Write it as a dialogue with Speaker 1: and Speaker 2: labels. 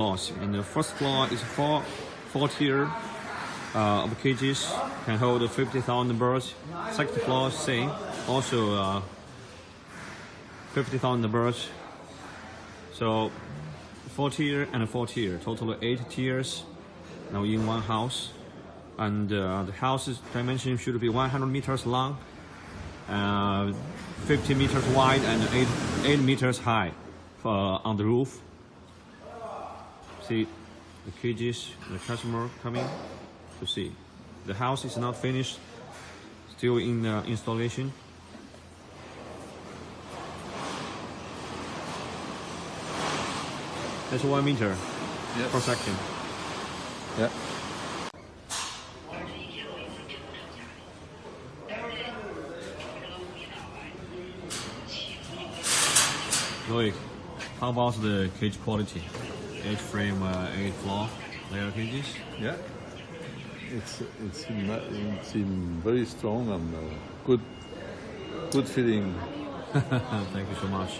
Speaker 1: floors. And the first floor is four tier of cages, can hold 50,000 birds. Second floor, same, also 50,000 birds. So 4 tier and 4 tier, total 8 tiers now in one house. And the house's dimension should be 100 meters long, 50 meters wide, and 8 meters high on the roof. See the cages, the customer coming to see. The house is not finished, still in installation. That's 1 meter per section.
Speaker 2: Yeah.
Speaker 1: Loic, how about the cage quality? 8 frame, 8 floor layer cages?
Speaker 2: Yeah. It's very strong and good feeling.
Speaker 1: Thank you so much.